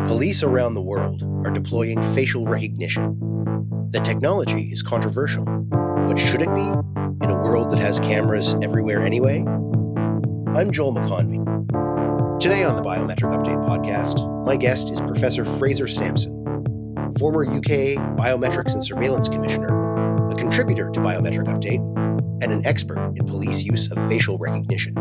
Police around the world are deploying facial recognition. The technology is controversial, but should it be in a world that has cameras everywhere anyway? I'm Joel McConvey. Today on the Biometric Update podcast, my guest is Professor Fraser Sampson, former UK Biometrics and Surveillance Commissioner, a contributor to Biometric Update, and an expert in police use of facial recognition.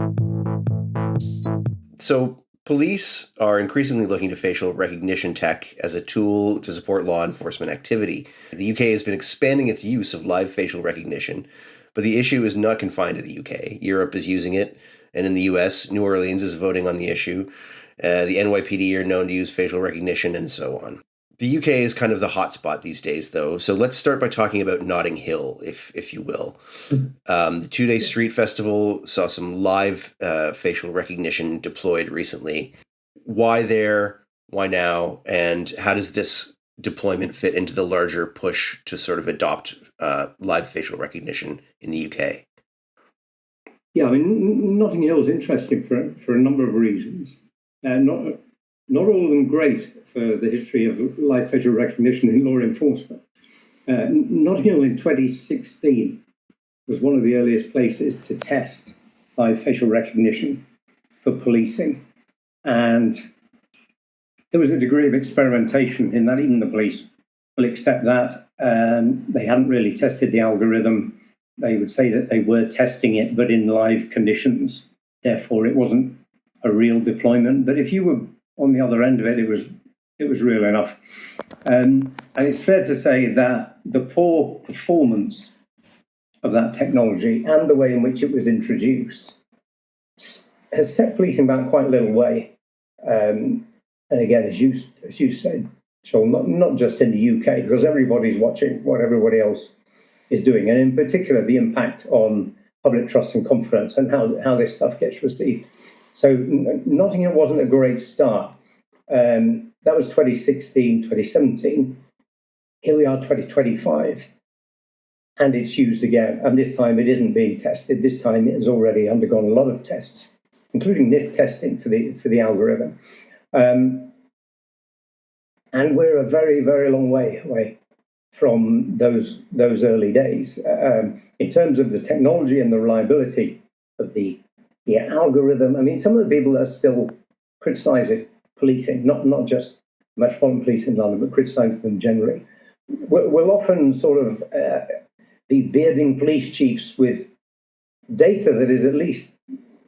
So, police are increasingly looking to facial recognition tech as a tool to support law enforcement activity. The UK has been expanding its use of live facial recognition, but the issue is not confined to the UK. Europe is using it, and in the US, New Orleans is voting on the issue. The NYPD are known to use facial recognition, and so on. The UK is kind of the hotspot these days, though, so let's start by talking about Notting Hill, if you will. The two-day street festival saw some live facial recognition deployed recently. Why there? Why now? And how does this deployment fit into the larger push to sort of adopt live facial recognition in the UK? Yeah, I mean, Notting Hill is interesting for a number of reasons. Not all of them great for the history of live facial recognition in law enforcement. Notting Hill in 2016 was one of the earliest places to test live facial recognition for policing. And there was a degree of experimentation in that even the police will accept that. They hadn't really tested the algorithm. They would say that they were testing it, but in live conditions. Therefore, it wasn't a real deployment. But if you were on the other end of it, it was real enough. And it's fair to say that the poor performance of that technology and the way in which it was introduced has set policing back quite a little way. And again, as you said, Joel, not just in the UK, because everybody's watching what everybody else is doing, and in particular, the impact on public trust and confidence and how this stuff gets received. So Notting Hill wasn't a great start. That was 2016, 2017. Here we are, 2025, and it's used again. And this time it isn't being tested. This time it has already undergone a lot of tests, including this testing for the algorithm. And we're a very, very long way away from those early days. In terms of the technology and the reliability of the algorithm, I mean, some of the people are still criticising policing, not just Metropolitan Police in London, but criticising them generally. We'll often sort of be bearding police chiefs with data that is at least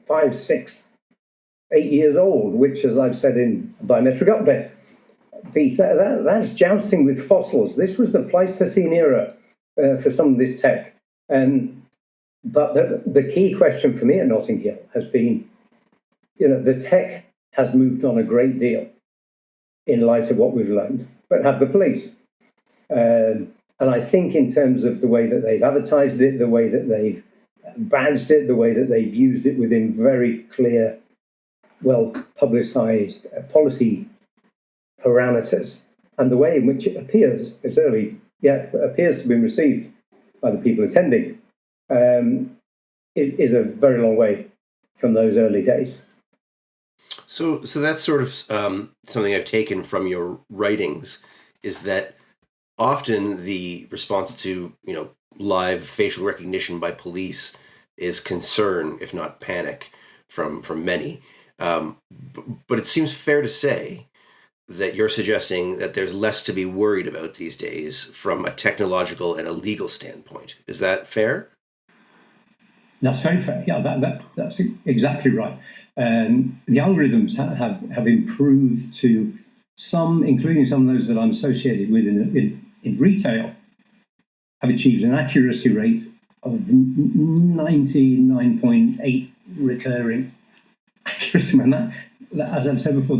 5, 6, 8 years old, which, as I've said in Biometric Update piece, that's jousting with fossils. This was the Pleistocene era for some of this tech. But the key question for me at Notting Hill has been, the tech has moved on a great deal in light of what we've learned, but have the police. And I think in terms of the way that they've advertised it, the way that they've badged it, the way that they've used it within very clear, well-publicized policy parameters, and the way in which it appears, appears to be received by the people attending, is a very long way from those early days. So that's sort of something I've taken from your writings, is that often the response to live facial recognition by police is concern, if not panic, from many. But it seems fair to say that you're suggesting that there's less to be worried about these days from a technological and a legal standpoint. Is that fair? That's very fair. Yeah, that's exactly right. The algorithms have improved to some, including some of those that I'm associated with in retail, have achieved an accuracy rate of 99.8 recurring accuracy. And that, as I've said before,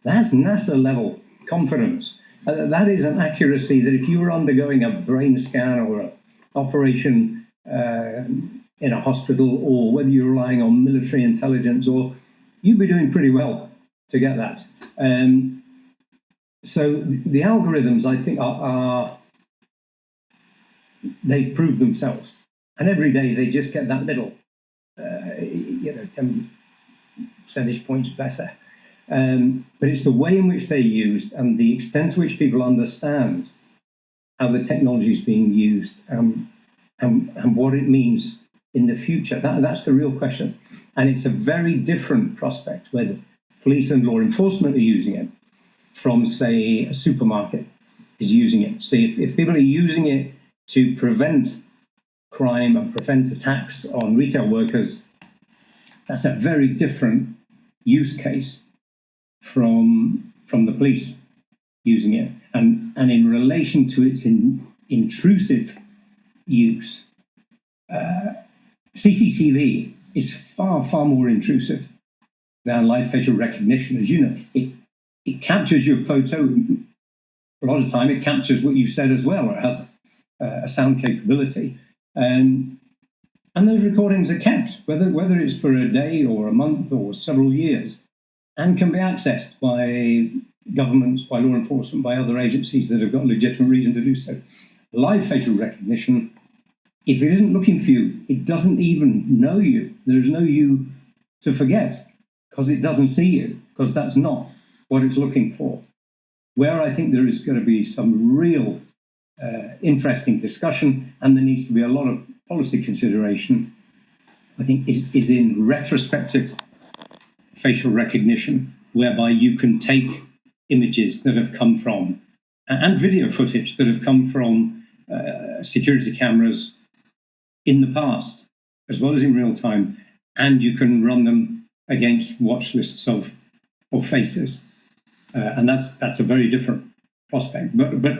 that's NASA level confidence. That is an accuracy that if you were undergoing a brain scan or an operation in a hospital, or whether you're relying on military intelligence, or you'd be doing pretty well to get that. So the algorithms, I think, they've proved themselves, and every day they just get that little, 10 percentage points better. But it's the way in which they're used and the extent to which people understand how the technology is being used and what it means in the future. That's the real question. And it's a very different prospect where the police and law enforcement are using it from, say, a supermarket is using it. See, if people are using it to prevent crime and prevent attacks on retail workers, that's a very different use case from the police using it. And in relation to its intrusive use, CCTV is far, far more intrusive than live facial recognition. As you know, it captures your photo. A lot of time it captures what you've said as well, or it has a sound capability. And those recordings are kept, whether it's for a day or a month or several years, and can be accessed by governments, by law enforcement, by other agencies that have got legitimate reason to do so. Live facial recognition, if it isn't looking for you, it doesn't even know you. There's no you to forget because it doesn't see you, because that's not what it's looking for. Where I think there is going to be some real interesting discussion, and there needs to be a lot of policy consideration, I think, is in retrospective facial recognition, whereby you can take images that have come from, and video footage that have come from security cameras in the past, as well as in real time, and you can run them against watch lists of faces. And that's a very different prospect. But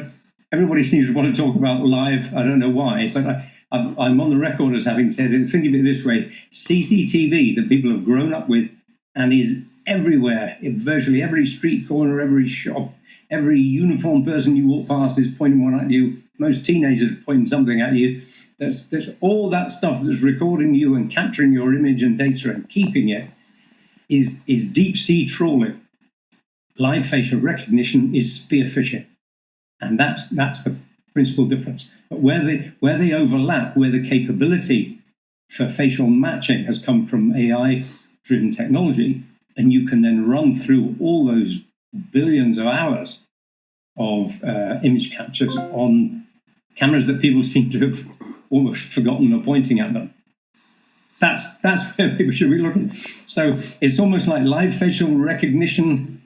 everybody seems to want to talk about live. I don't know why, but I'm on the record as having said it. Think of it this way: CCTV that people have grown up with and is everywhere, in virtually every street corner, every shop, every uniformed person you walk past is pointing one at you. Most teenagers are pointing something at you. There's all that stuff that's recording you and capturing your image and data and keeping it is deep sea trawling. Live facial recognition is spear fishing, and that's the principal difference. But where they overlap, where the capability for facial matching has come from AI-driven technology, and you can then run through all those billions of hours of image captures on cameras that people seem to have almost forgotten are pointing at them. That's where people should be looking. So it's almost like live facial recognition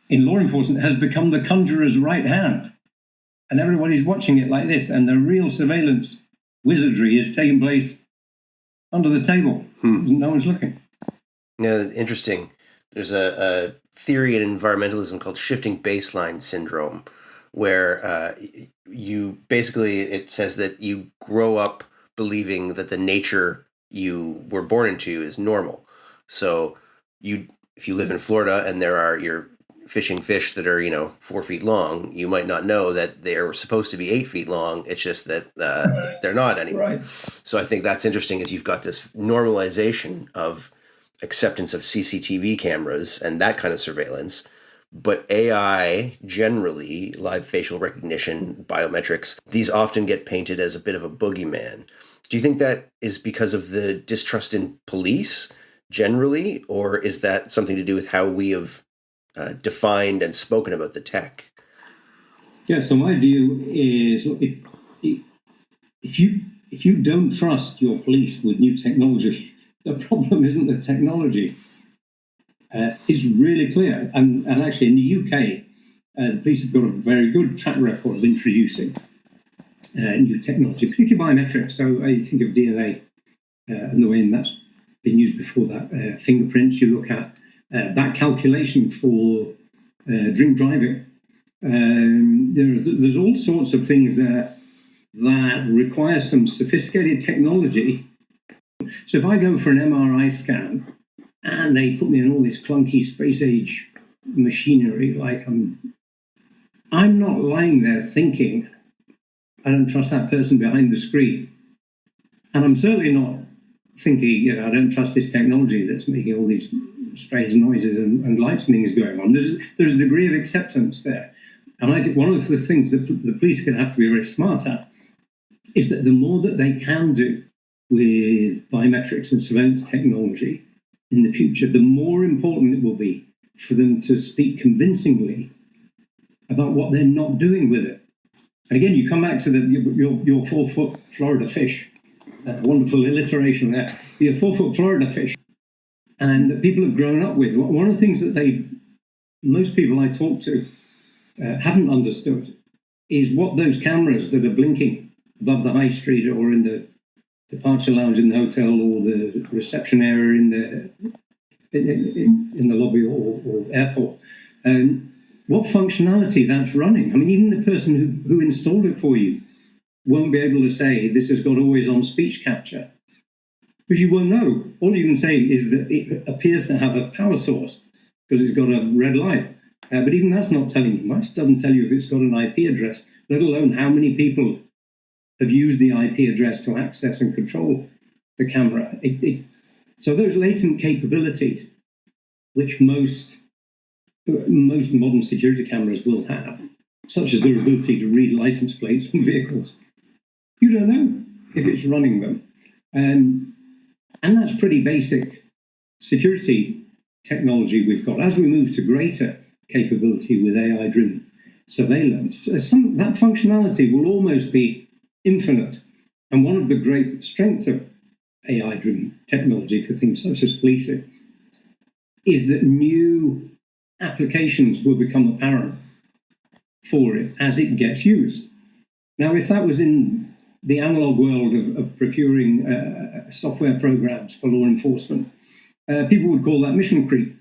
in law enforcement has become the conjurer's right hand, and everybody's watching it like this, and the real surveillance wizardry is taking place under the table. No one's looking. Yeah, interesting. There's a theory in environmentalism called shifting baseline syndrome, where you basically, it says that you grow up believing that the nature you were born into is normal. So if you live in Florida and you're fishing fish that are 4 feet long, you might not know that they're supposed to be 8 feet long. It's just that they're not anymore. Right. So I think that's interesting, is you've got this normalization of acceptance of CCTV cameras and that kind of surveillance, but AI generally, live facial recognition, biometrics, these often get painted as a bit of a boogeyman. Do you think that is because of the distrust in police generally, or is that something to do with how we have defined and spoken about the tech? Yeah, so my view is, if you don't trust your police with new technology, the problem isn't the technology. It's really clear. And actually in the UK, the police have got a very good track record of introducing new technology, particularly biometrics. So I think of DNA and the way that's been used before that. Fingerprints, you look at back calculation for drink driving. There's all sorts of things there that require some sophisticated technology. So if I go for an MRI scan and they put me in all this clunky space age machinery, like I'm not lying there thinking I don't trust that person behind the screen, and I'm certainly not thinking I don't trust this technology that's making all these strange noises and lights and things going on. There's a degree of acceptance there. And I think one of the things that the police are going to have to be very smart at is that the more that they can do with biometrics and surveillance technology in the future, the more important it will be for them to speak convincingly about what they're not doing with it. And again, you come back to your 4-foot Florida fish. Wonderful alliteration there. Your 4-foot Florida fish. And that people have grown up with. One of the things that most people I talk to haven't understood is what those cameras that are blinking above the high street or in the departure lounge in the hotel or the reception area in the lobby or airport, what functionality that's running. I mean, even the person who installed it for you won't be able to say this has got always on speech capture, because you won't know. All you can say is that it appears to have a power source because it's got a red light. But even that's not telling you much. It doesn't tell you if it's got an IP address, let alone how many people have used the IP address to access and control the camera. So those latent capabilities, which most modern security cameras will have, such as their ability to read license plates on vehicles, you don't know if it's running them. And that's pretty basic security technology we've got. As we move to greater capability with AI-driven surveillance, that functionality will almost be infinite. And one of the great strengths of AI-driven technology for things such as policing is that new applications will become apparent for it as it gets used. Now, if that was in the analog world of procuring software programs for law enforcement, people would call that mission creep.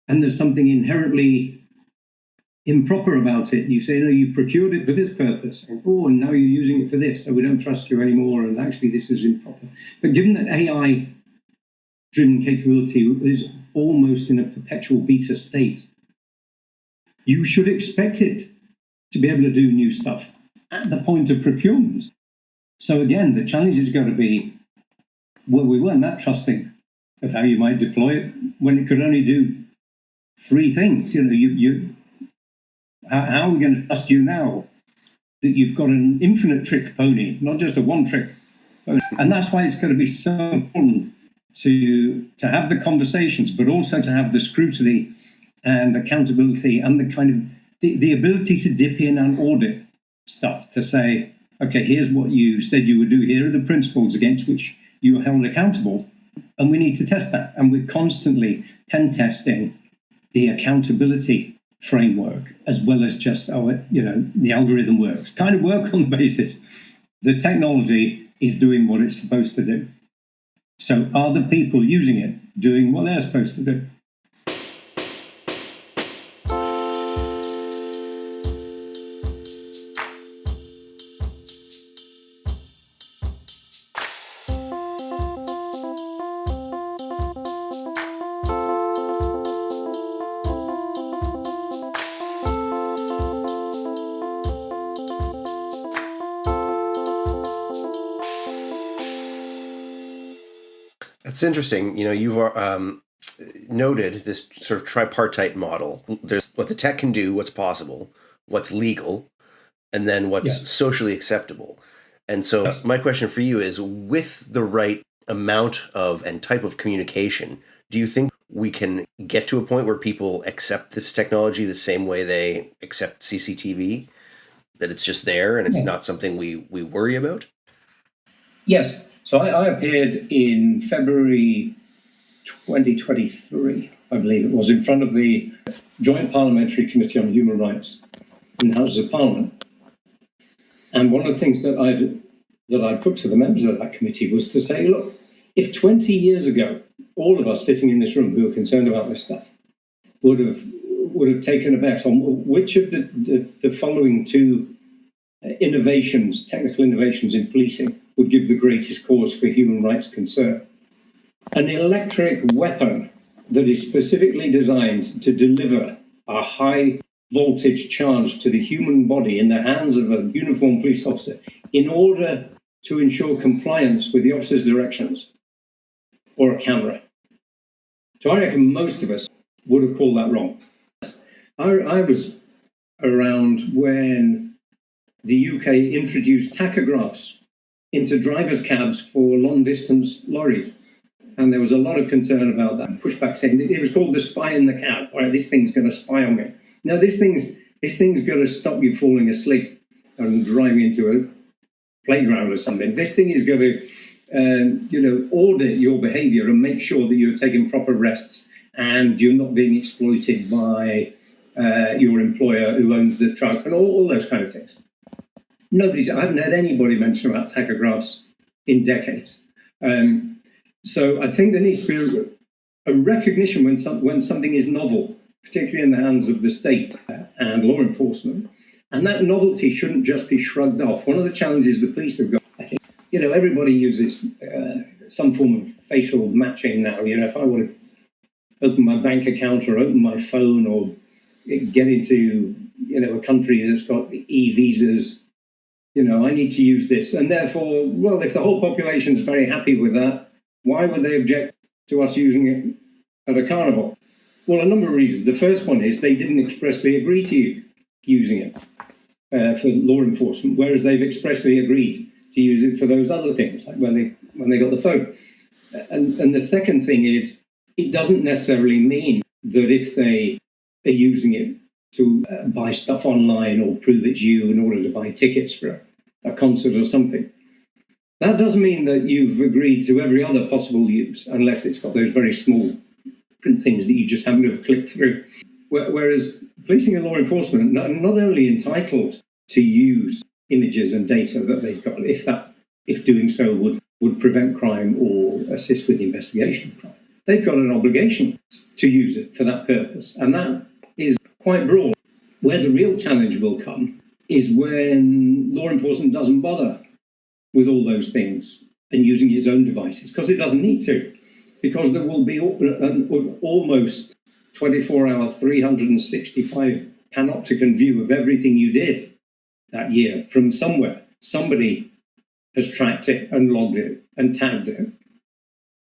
And there's something inherently improper about it. You say, no, you procured it for this purpose, and now you're using it for this, so we don't trust you anymore, and actually this is improper. But given that AI-driven capability is almost in a perpetual beta state, you should expect it to be able to do new stuff at the point of procurement. So again, the challenge is going to be, well, we weren't that trusting of how you might deploy it when it could only do 3 things. How are we going to trust you now that you've got an infinite trick pony, not just a one trick pony? And that's why it's going to be so important to have the conversations, but also to have the scrutiny and accountability and the kind of the ability to dip in and audit stuff, to say, okay, here's what you said you would do. Here are the principles against which you are held accountable, and we need to test that. And we're constantly pen testing the accountability framework, as well as just the algorithm works. Kind of work on the basis the technology is doing what it's supposed to do. So are the people using it doing what they're supposed to do? That's interesting. You've noted this sort of tripartite model. There's what the tech can do, what's possible, what's legal, and then what's socially acceptable. And so my question for you is, with the right amount of and type of communication, do you think we can get to a point where people accept this technology the same way they accept CCTV? That it's just there and it's not something we worry about? Yes. So I appeared in February 2023, I believe it was, in front of the Joint Parliamentary Committee on Human Rights in the Houses of Parliament. And one of the things that I put to the members of that committee was to say, look, if 20 years ago, all of us sitting in this room who are concerned about this stuff would have taken a bet on which of the following 2 innovations, technical innovations in policing, would give the greatest cause for human rights concern. An electric weapon that is specifically designed to deliver a high voltage charge to the human body in the hands of a uniformed police officer in order to ensure compliance with the officer's directions, or a camera. So I reckon most of us would have called that wrong. I was around when the UK introduced tachographs into drivers' cabs for long-distance lorries. And there was a lot of concern about that, pushback saying that it was called the spy in the cab. All right, this thing's going to spy on me. Now, this thing's going to stop you falling asleep and driving into a playground or something. This thing is going to, audit your behaviour and make sure that you're taking proper rests and you're not being exploited by your employer who owns the truck and all those kind of things. I haven't heard anybody mention about tachographs in decades. So I think there needs to be a recognition when something is novel, particularly in the hands of the state and law enforcement. And that novelty shouldn't just be shrugged off. One of the challenges the police have got, I think, everybody uses some form of facial matching now. If I want to open my bank account or open my phone or get into, a country that's got e-visas, I need to use this. And therefore, well, if the whole population's very happy with that, why would they object to us using it at a carnival? Well, a number of reasons. The first one is they didn't expressly agree to using it for law enforcement, whereas they've expressly agreed to use it for those other things, like when they got the phone. And the second thing is, it doesn't necessarily mean that if they are using it to buy stuff online or prove it's you in order to buy tickets for a concert or something, that doesn't mean that you've agreed to every other possible use, unless it's got those very small print things that you just happen to have clicked through. Whereas policing and law enforcement are not only entitled to use images and data that they've got, if doing so would prevent crime or assist with the investigation of crime, they've got an obligation to use it for that purpose. And that is quite broad. Where the real challenge will come is when law enforcement doesn't bother with all those things and using its own devices, because it doesn't need to, because there will be an almost 24-hour, 365 panopticon view of everything you did that year from somewhere. Somebody has tracked it and logged it and tagged it.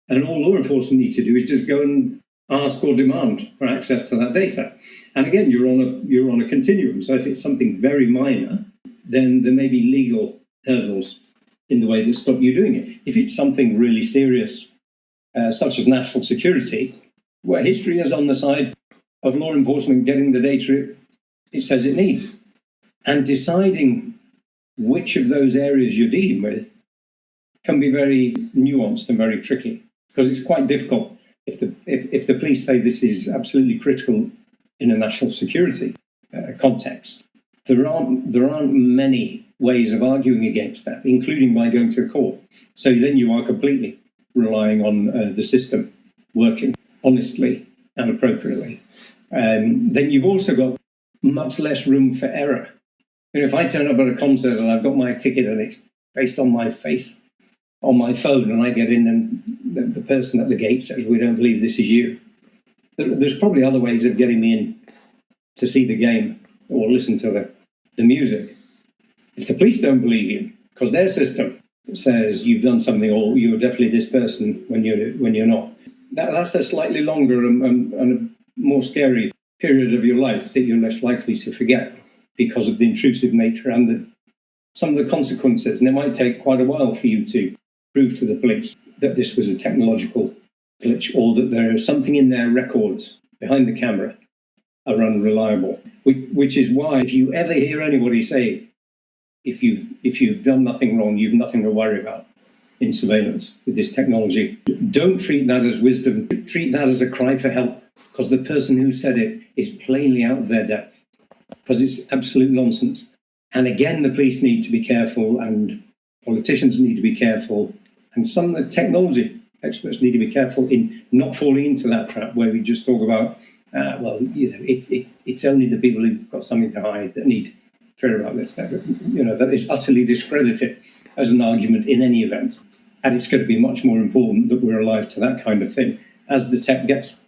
And all law enforcement need to do is just go and ask or demand for access to that data. And again, you're on a continuum. So if it's something very minor, then there may be legal hurdles in the way that stop you doing it. If it's something really serious, such as national security, where history is on the side of law enforcement getting the data it says it needs, and deciding which of those areas you're dealing with can be very nuanced and very tricky, because it's quite difficult. If the police say this is absolutely critical in a national security context, there aren't many ways of arguing against that, including by going to the court. So then you are completely relying on the system working honestly and appropriately. Then you've also got much less room for error. If I turn up at a concert and I've got my ticket and it's based on my face on my phone, and I get in and the person at the gate says, "We don't believe this is you," there's probably other ways of getting me in to see the game or listen to the music. If the police don't believe you, because their system says you've done something or you're definitely this person when you're not, that's a slightly longer and a more scary period of your life that you're less likely to forget because of the intrusive nature and some of the consequences. And it might take quite a while for you to prove to the police that this was a technological glitch or that there is something in their records behind the camera are unreliable. Which is why, if you ever hear anybody say, if you've done nothing wrong, you've nothing to worry about in surveillance with this technology, don't treat that as wisdom. Treat that as a cry for help, because the person who said it is plainly out of their depth, because it's absolute nonsense. And again, the police need to be careful, and politicians need to be careful, and some of the technology experts need to be careful in not falling into that trap where we just talk about, it's only the people who've got something to hide that need fear about this. That is utterly discredited as an argument in any event. And it's going to be much more important that we're alive to that kind of thing as the tech gets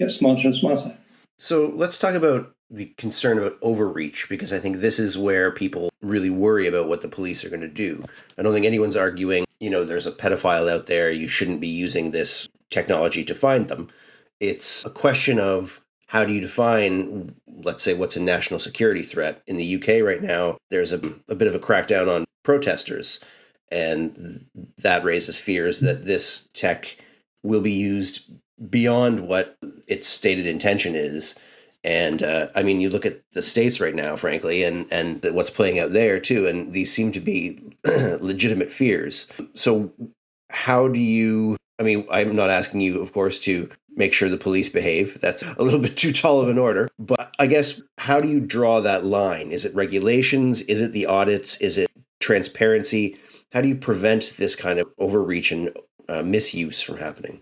smarter and smarter. So let's talk about the concern about overreach, because I think this is where people really worry about what the police are going to do. I don't think anyone's arguing, there's a pedophile out there, you shouldn't be using this technology to find them. It's a question of how do you define, let's say, what's a national security threat? In the UK right now, there's a bit of a crackdown on protesters, and that raises fears that this tech will be used beyond what its stated intention is. And I mean, you look at the States right now, frankly, and what's playing out there too, and these seem to be legitimate fears. So how do you, I mean, I'm not asking you, of course, to make sure the police behave. That's a little bit too tall of an order. But I guess, how do you draw that line? Is it regulations? Is it the audits? Is it transparency? How do you prevent this kind of overreach and misuse from happening?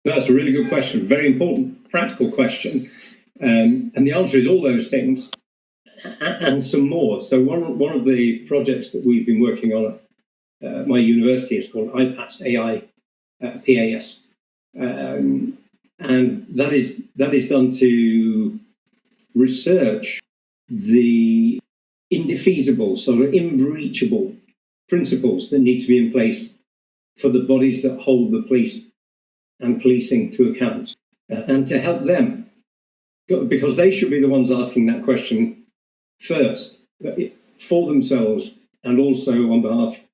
That's a really good question. Very important, practical question. And the answer is all those things and some more. So one of the projects that we've been working on at my university is called IPAS, AI PAS. And that is done to research the indefeasible, sort of unbreachable principles that need to be in place for the bodies that hold the police and policing to account, and to help them, because they should be the ones asking that question first, for themselves and also on behalf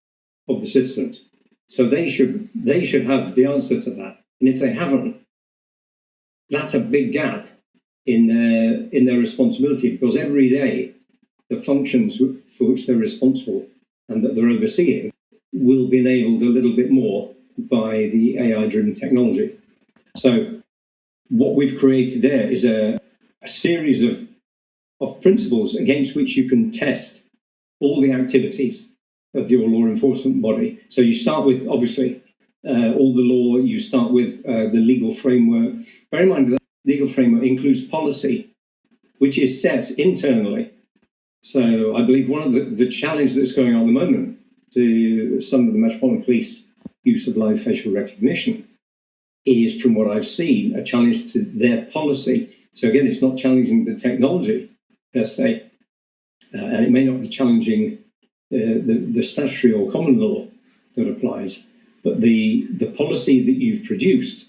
of the citizens. So they should have the answer to that. And if they haven't, that's a big gap in their responsibility, because every day the functions for which they're responsible and that they're overseeing will be enabled a little bit more by the AI-driven technology. So what we've created there is a series of principles against which you can test all the activities of your law enforcement body. So you start with, obviously, all the law, you start with the legal framework. Bear in mind that legal framework includes policy, which is set internally. So I believe one of the challenges that's going on at the moment to some of the Metropolitan Police use of live facial recognition is, from what I've seen, a challenge to their policy. So again, it's not challenging the technology per se, and it may not be challenging the statutory or common law that applies, but the policy that you've produced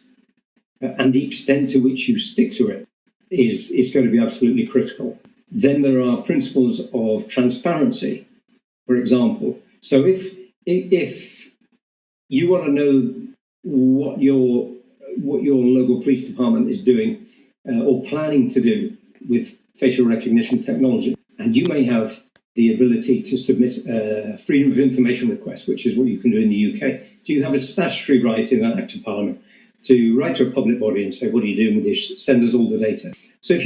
and the extent to which you stick to it is going to be absolutely critical. Then there are principles of transparency, for example. So if you want to know what your local police department is doing or planning to do with facial recognition technology, and you may have the ability to submit a freedom of information request, which is what you can do in the UK. Do you have a statutory right in an Act of Parliament to write to a public body and say, what are you doing with this? Send us all the data. So if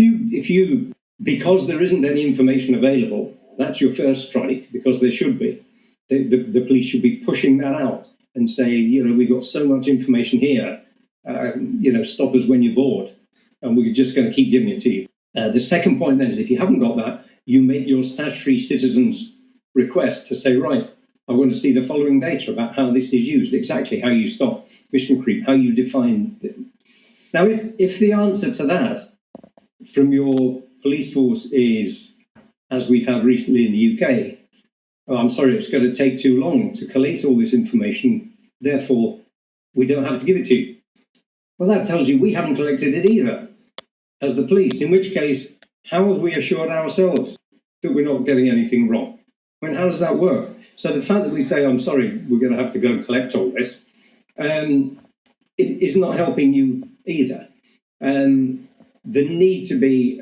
you because there isn't any information available, that's your first strike, because there should be. The police should be pushing that out and say, we've got so much information here, stop us when you're bored, and we're just going to keep giving it to you. The second point then is, if you haven't got that, you make your statutory citizens request to say, right, I want to see the following data about how this is used, exactly how you stop mission creep, how you define it. Now, if the answer to that from your police force is, as we've had recently in the UK, I'm sorry, it's going to take too long to collate all this information, therefore we don't have to give it to you. Well, that tells you we haven't collected it either as the police, in which case, how have we assured ourselves that we're not getting anything wrong? I mean, how does that work? So the fact that we say, I'm sorry, we're going to have to go and collect all this, it is not helping you either. There need to be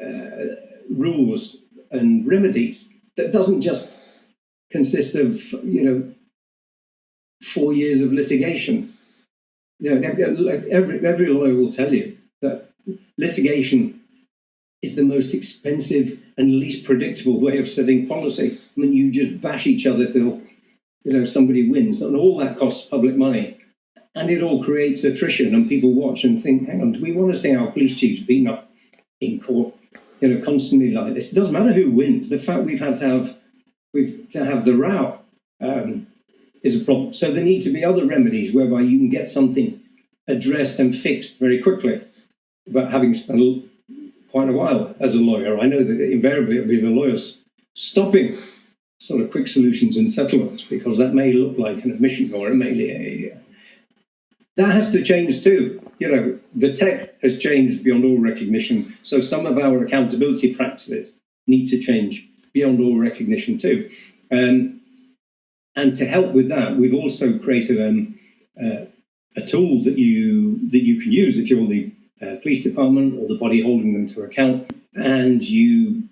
rules and remedies that doesn't just consist of, 4 years of litigation. Every lawyer will tell you that litigation is the most expensive and least predictable way of setting policy. I mean, you just bash each other till, somebody wins, and all that costs public money. And it all creates attrition, and people watch and think, hang on, do we want to see our police chiefs beaten up in court, constantly like this? It doesn't matter who wins. The fact we've had to have the row is a problem. So there need to be other remedies whereby you can get something addressed and fixed very quickly. But having spent quite a while as a lawyer, I know that invariably it'll be the lawyers stopping sort of quick solutions and settlements, because that may look like an admission, or it may that has to change too. The tech has changed beyond all recognition, so some of our accountability practices need to change beyond all recognition too. And to help with that, we've also created a a tool that you can use if you're the police department or the body holding them to account, and you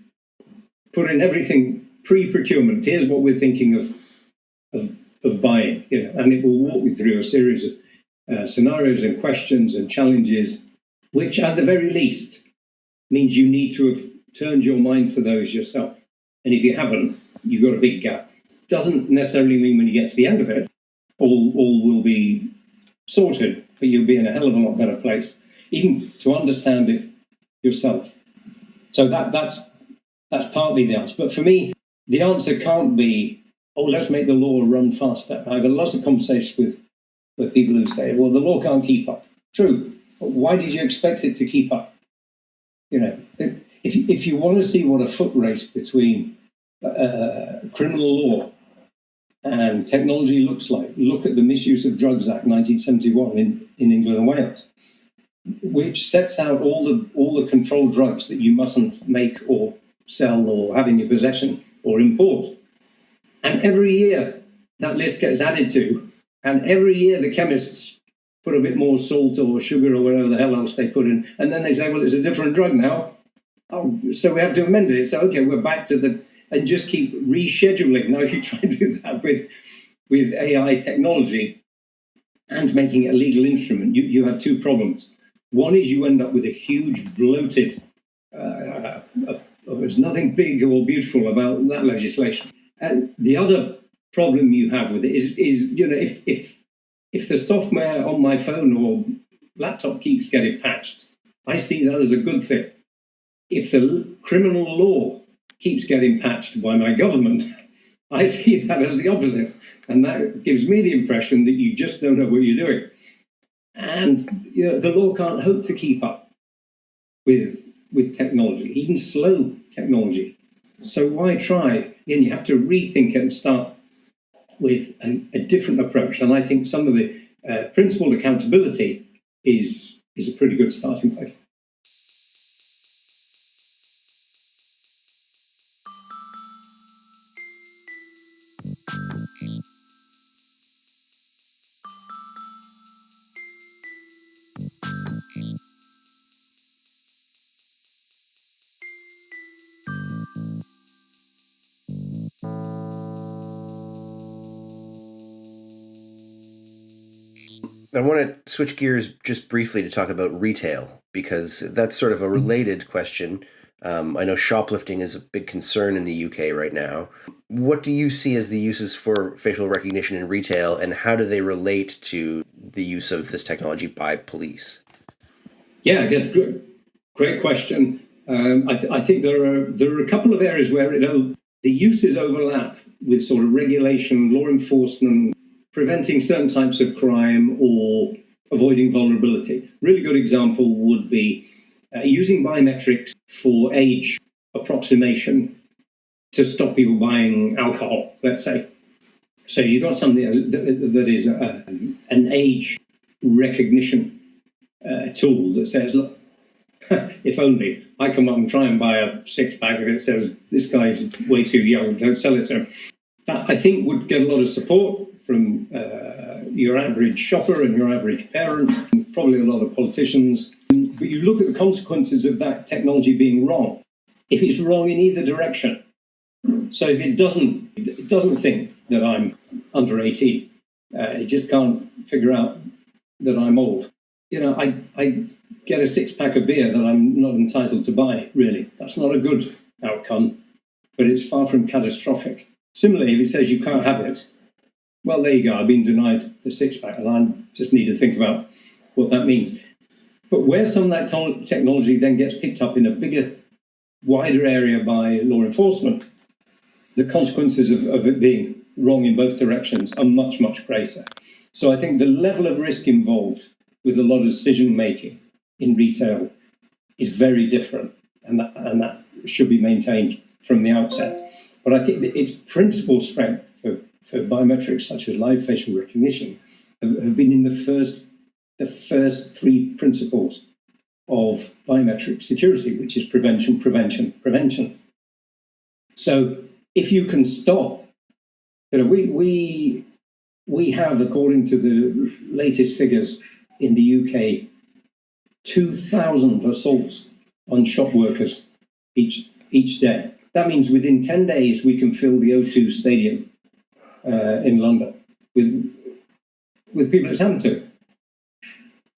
put in everything pre-procurement. Here's what we're thinking of buying, and it will walk you through a series of scenarios and questions and challenges, which at the very least means you need to have turned your mind to those yourself. And if you haven't, you've got a big gap. Doesn't necessarily mean when you get to the end of it, all will be sorted, but you'll be in a hell of a lot better place, even to understand it yourself. So that's partly the answer. But for me, the answer can't be, let's make the law run faster. I've had lots of conversations with people who say, well, the law can't keep up. True. But why did you expect it to keep up? If you want to see what a foot race between criminal law and technology looks like, look at the Misuse of Drugs Act 1971 in England and Wales, which sets out all the controlled drugs that you mustn't make or sell or have in your possession or import. And every year that list gets added to, and every year the chemists put a bit more salt or sugar or whatever the hell else they put in, and then they say, well, it's a different drug now. Oh, so we have to amend it. So, okay, we're back to and just keep rescheduling. Now, if you try and do that with AI technology and making it a legal instrument, you have two problems. One is you end up with a huge bloated, there's nothing big or beautiful about that legislation. And the other problem you have with it is if the software on my phone or laptop keeps getting patched, I see that as a good thing. If the criminal law keeps getting patched by my government, I see that as the opposite. And that gives me the impression that you just don't know what you're doing. And the law can't hope to keep up with technology, even slow technology. So why try? Again, you have to rethink it and start with a different approach. And I think some of the principled accountability is a pretty good starting place. I want to switch gears just briefly to talk about retail, because that's sort of a related question. I know shoplifting is a big concern in the UK right now. What do you see as the uses for facial recognition in retail, and how do they relate to the use of this technology by police? Yeah, again, great question. I think there are a couple of areas where the uses overlap with sort of regulation, law enforcement, preventing certain types of crime or avoiding vulnerability. Really good example would be using biometrics for age approximation to stop people buying alcohol, let's say. So you've got something that is an age recognition tool that says, look, if only I come up and try and buy a six-pack and it says, this guy's way too young, don't sell it to him. That, I think, would get a lot of support from your average shopper and your average parent, and probably a lot of politicians. But you look at the consequences of that technology being wrong. If it's wrong in either direction, so if it doesn't think that I'm under 18, it just can't figure out that I'm old. I get a six-pack of beer that I'm not entitled to buy, really. That's not a good outcome, but it's far from catastrophic. Similarly, if it says you can't have it, well, there you go. I've been denied the six-pack, and I just need to think about what that means. But where some of that technology then gets picked up in a bigger, wider area by law enforcement, the consequences of it being wrong in both directions are much, much greater. So I think the level of risk involved with a lot of decision-making in retail is very different, and that should be maintained from the outset. But I think that its principal strength for biometrics, such as live facial recognition, have been in the first three principles of biometric security, which is prevention, prevention, prevention. So if you can stop, we We have, according to the latest figures in the UK, 2,000 assaults on shop workers each day. That means within 10 days we can fill the O2 Stadium in London with people it's happened to.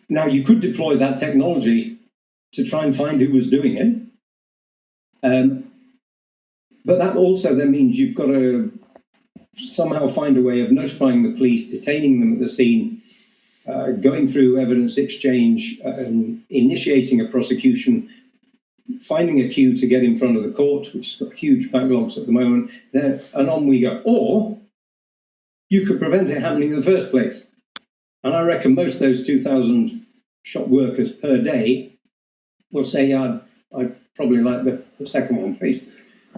Now, you could deploy that technology to try and find who was doing it. But that also then means you've got to somehow find a way of notifying the police, detaining them at the scene, going through evidence exchange, initiating a prosecution, finding a queue to get in front of the court, which has got huge backlogs at the moment, and on we go. Or you could prevent it happening in the first place. And I reckon most of those 2,000 shop workers per day will say, yeah, I'd probably like the second one, please.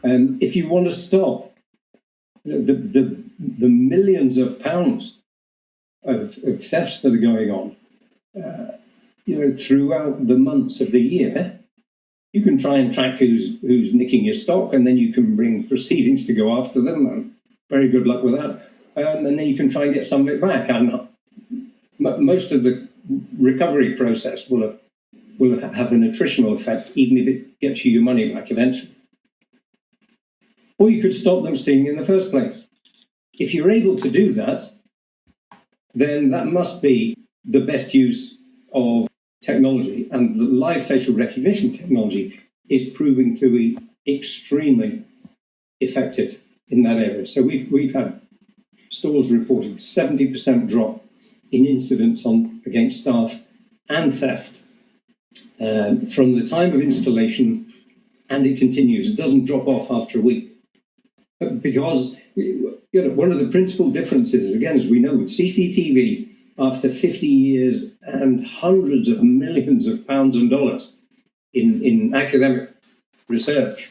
If you want to stop the millions of pounds of thefts that are going on, throughout the months of the year, you can try and track who's nicking your stock, and then you can bring proceedings to go after them. And very good luck with that. And then you can try and get some of it back. And most of the recovery process will have an attritional effect, even if it gets you your money back eventually. Or you could stop them stealing in the first place. If you're able to do that, then that must be the best use of technology. And the live facial recognition technology is proving to be extremely effective in that area. So we've had stores reporting 70% drop in incidents against staff and theft from the time of installation, and it continues. It doesn't drop off after a week. Because one of the principal differences, again, as we know, with CCTV, after 50 years and hundreds of millions of pounds and dollars in academic research,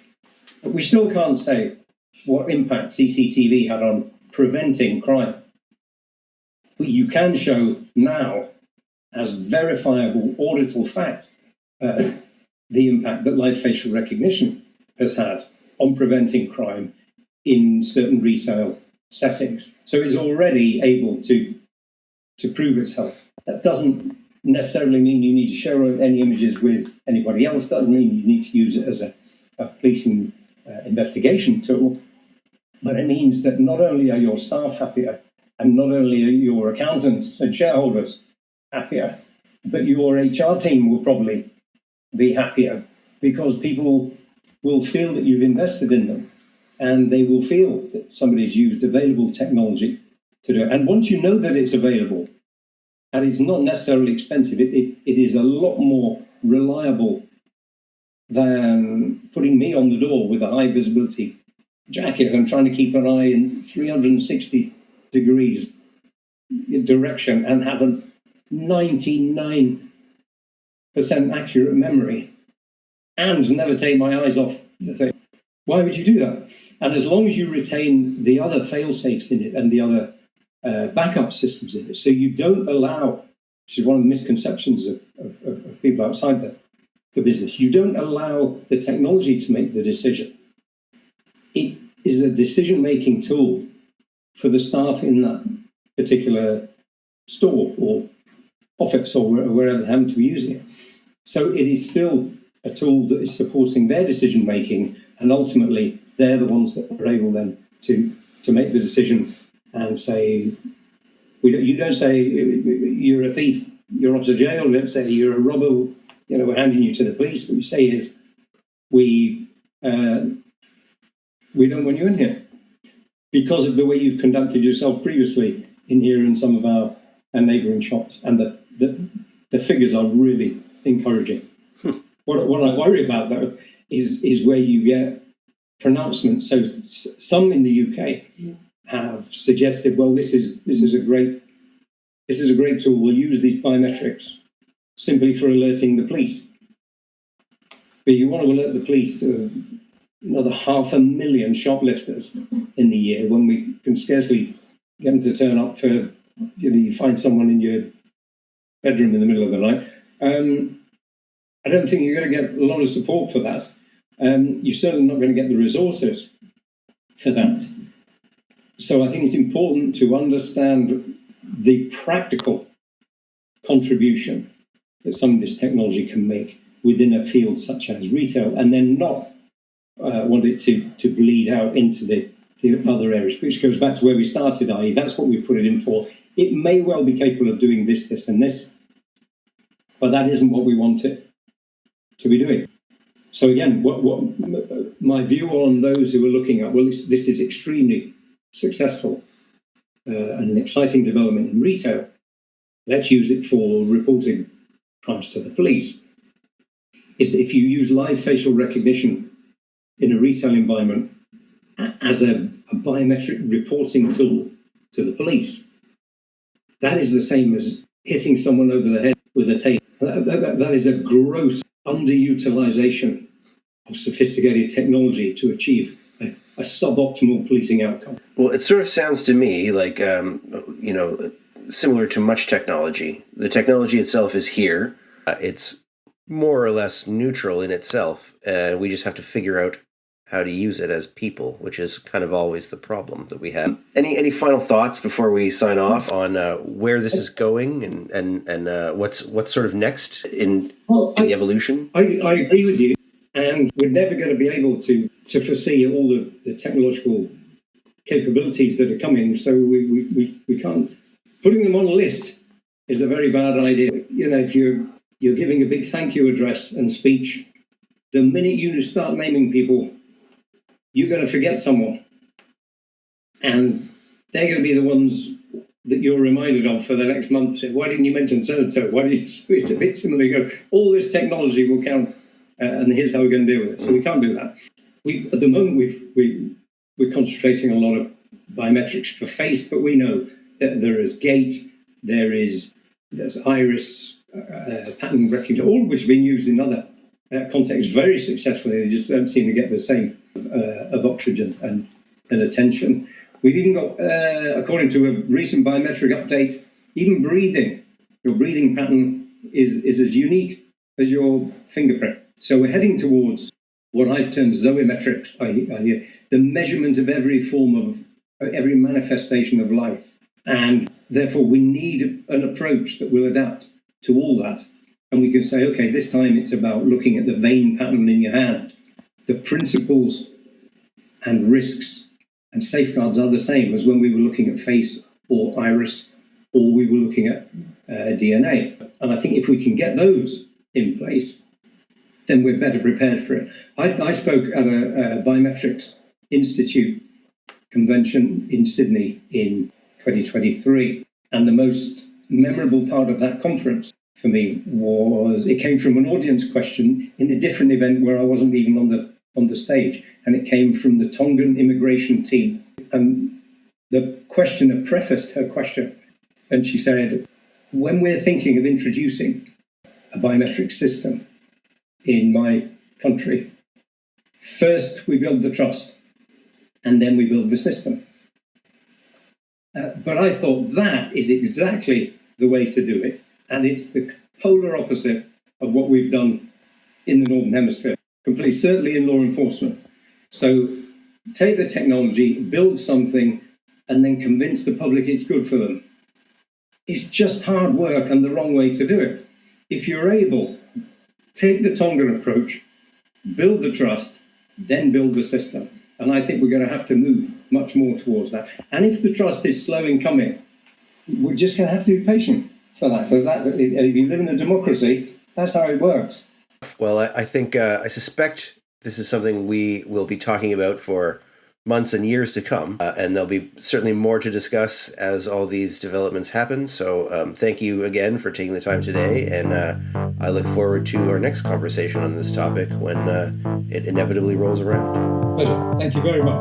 we still can't say what impact CCTV had on preventing crime. But you can show now, as verifiable, auditable fact, the impact that live facial recognition has had on preventing crime in certain retail settings. So it's already able to prove itself. That doesn't necessarily mean you need to share any images with anybody else. Doesn't mean you need to use it as a policing investigation tool. But it means that not only are your staff happier, and not only are your accountants and shareholders happier, but your HR team will probably be happier, because people will feel that you've invested in them, and they will feel that somebody's used available technology to do it. And once you know that it's available, and it's not necessarily expensive, it is a lot more reliable than putting me on the door with a high visibility jacket and trying to keep an eye in 360 degrees direction and have a 99% accurate memory and never take my eyes off the thing. Why would you do that? And as long as you retain the other fail-safes in it and the other backup systems in it, so you don't allow, which is one of the misconceptions of people outside the business, you don't allow the technology to make the decision. It is a decision-making tool for the staff in that particular store or office or wherever they happen to be using it. So it is still a tool that is supporting their decision-making, and ultimately they're the ones that are able then to make the decision and say, you don't say you're a thief, you're off to jail. You don't say you're a robber, we're handing you to the police. What you say is, we don't want you in here because of the way you've conducted yourself previously in here and some of our neighbouring shops. And the figures are really encouraging. What I worry about, though, is where you get pronouncements. So some in the UK have suggested, well, this is a great tool. We'll use these biometrics simply for alerting the police. But you want to alert the police to another 500,000 shoplifters in the year when we can scarcely get them to turn up for, you find someone in your bedroom in the middle of the night. I don't think you're going to get a lot of support for that. You're certainly not going to get the resources for that. So I think it's important to understand the practical contribution that some of this technology can make within a field such as retail, and then not want it to bleed out into the other areas, which goes back to where we started, i.e. that's what we put it in for. It may well be capable of doing this, this, and this, but that isn't what we want it to be doing. So again, what my view on those who are looking at, well, this is extremely successful and an exciting development in retail. Let's use it for reporting crimes to the police. Is that if you use live facial recognition in a retail environment as a biometric reporting tool to the police, that is the same as hitting someone over the head with a tape. That is a gross underutilization of sophisticated technology to achieve a suboptimal policing outcome. Well, it sort of sounds to me like, similar to much technology. The technology itself is here. It's more or less neutral in itself. We just have to figure out how to use it as people, which is kind of always the problem that we have. Any final thoughts before we sign off on where this is going and what's sort of next in the evolution? I agree with you, and we're never going to be able to foresee all the technological capabilities that are coming. So we can't. Putting them on a list is a very bad idea. You know, if you're giving a big thank you address and speech, the minute you start naming people, you're going to forget someone. And they're going to be the ones that you're reminded of for the next month. So why didn't you mention so-and-so? Why did you say it a bit similarly? Go, all this technology will count, and here's how we're going to deal with it. So we can't do that. At the moment, we're concentrating a lot of biometrics for face, but we know that there is gait, there's iris, pattern recognition, all of which have been used in other contexts very successfully. They just don't seem to get the same of oxygen and attention. We've even got, according to a recent biometric update, even breathing. Your breathing pattern is as unique as your fingerprint. So we're heading towards what I've termed zoometrics, the measurement of every form of, every manifestation of life. And therefore, we need an approach that will adapt to all that. And we can say, okay, this time it's about looking at the vein pattern in your hand. The principles and risks and safeguards are the same as when we were looking at face or iris, or we were looking at DNA. And I think if we can get those in place, then we're better prepared for it. I spoke at a Biometrics Institute convention in Sydney in 2023, and the most memorable part of that conference for me was it came from an audience question in a different event where I wasn't even on the stage, and it came from the Tongan immigration team. And the questioner prefaced her question, and she said, when we're thinking of introducing a biometric system in my country, first we build the trust, and then we build the system. But I thought that is exactly the way to do it. And it's the polar opposite of what we've done in the Northern Hemisphere, completely, certainly in law enforcement. So take the technology, build something, and then convince the public it's good for them. It's just hard work and the wrong way to do it. If you're able, take the Tongan approach, build the trust, then build the system. And I think we're going to have to move much more towards that. And if the trust is slow in coming, we're just going to have to be patient for that. Because if you live in a democracy, that's how it works. Well, I think, I suspect this is something we will be talking about for months and years to come. And there'll be certainly more to discuss as all these developments happen. So thank you again for taking the time today. And I look forward to our next conversation on this topic when it inevitably rolls around. Pleasure. Thank you very much.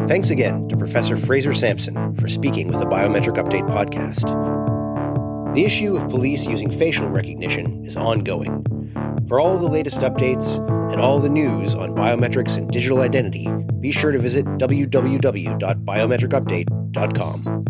Thanks again to Professor Fraser Sampson for speaking with the Biometric Update podcast. The issue of police using facial recognition is ongoing. For all the latest updates and all the news on biometrics and digital identity, be sure to visit www.biometricupdate.com.